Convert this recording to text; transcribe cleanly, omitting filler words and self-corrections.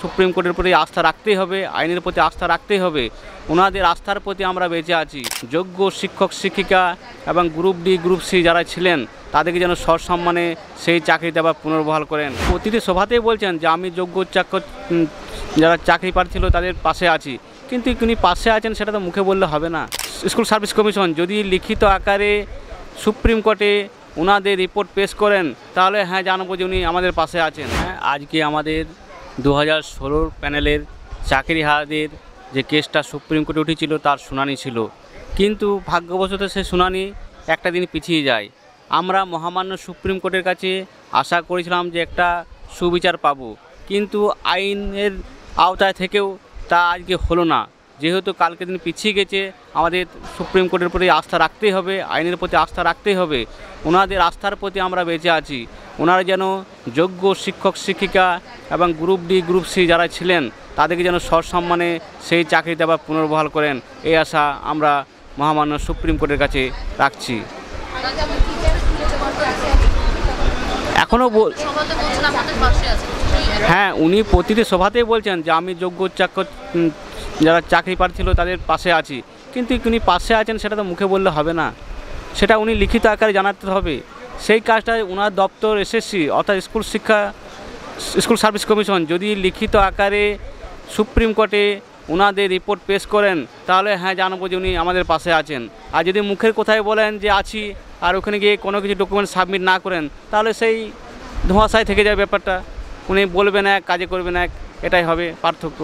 Supreme কোর্টের প্রতি আস্থা রাখতেই হবে, আইনের প্রতি আস্থা রাখতেই হবে। ওনাদের আস্থার প্রতি আমরা বেঁচে আছি। যোগ্য শিক্ষক শিক্ষিকা এবং গ্রুপ ডি গ্রুপ সি যারা ছিলেন তাদেরকে যেন সসম্মানে সেই চাকরিতে আবার পুনর্বহাল করেন। প্রতিটি সভাতেই বলছেন যে আমি যোগ্য যারা চাকরি প্রার্থী ছিল তাদের পাশে আছি, কিন্তু তিনি পাশে আছেন সেটা তো মুখে বললে হবে না। স্কুল সার্ভিস কমিশন যদি লিখিত আকারে সুপ্রিম কোর্টে ওনাদের রিপোর্ট পেশ করেন তাহলে হ্যাঁ জানাবো যে উনি আমাদের পাশে আছেন। হ্যাঁ, আজকে আমাদের 2016 প্যানেলের চাকরিহারাদের যে কেসটা সুপ্রিম কোর্টে উঠেছিল তার শুনানি ছিল, কিন্তু ভাগ্যবশত সে শুনানি একটা দিন পিছিয়ে যায়। আমরা মহামান্য সুপ্রিম কোর্টের কাছে আশা করেছিলাম যে একটা সুবিচার পাব, কিন্তু আইনের আওতায় থেকেও তা আজকে হলো না। যেহেতু কালকে দিন পিছিয়ে গেছে, আমাদের সুপ্রিম কোর্টের প্রতি আস্থা রাখতেই হবে, আইনের প্রতি আস্থা রাখতেই হবে। ওনাদের আস্থার প্রতি আমরা বেঁচে আছি। ওনারা যেন যোগ্য শিক্ষক শিক্ষিকা এবং গ্রুপ ডি গ্রুপ সি যারা ছিলেন তাদেরকে যেন সসম্মানে সেই চাকরিতে আবার পুনর্বহাল করেন, এই আশা আমরা মহামান্য সুপ্রিম কোর্টের কাছে রাখছি। এখনও হ্যাঁ, উনি প্রতিটি সভাতেই বলছেন যে আমি যোগ্য যারা চাকরি প্রার্থী ছিল তাদের পাশে আছি, কিন্তু উনি পাশে আছেন সেটা তো মুখে বললে হবে না, সেটা উনি লিখিত আকারে জানাতে হবে। সেই কাজটা ওনার দপ্তর এসএসসি অর্থাৎ স্কুল সার্ভিস কমিশন যদি লিখিত আকারে সুপ্রিম কোর্টে ওনাদের রিপোর্ট পেশ করেন তাহলে হ্যাঁ জানাবো যে উনি আমাদের পাশে আছেন। আর যদি মুখের কথায় বলেন যে আছি আর ওখানে গিয়ে কোনো কিছু ডকুমেন্ট সাবমিট না করেন তাহলে সেই ধোঁয়াশায় থেকে যায় ব্যাপারটা। উনি বলবেন এক, কাজে করবেন এক, এটাই হবে পার্থক্য।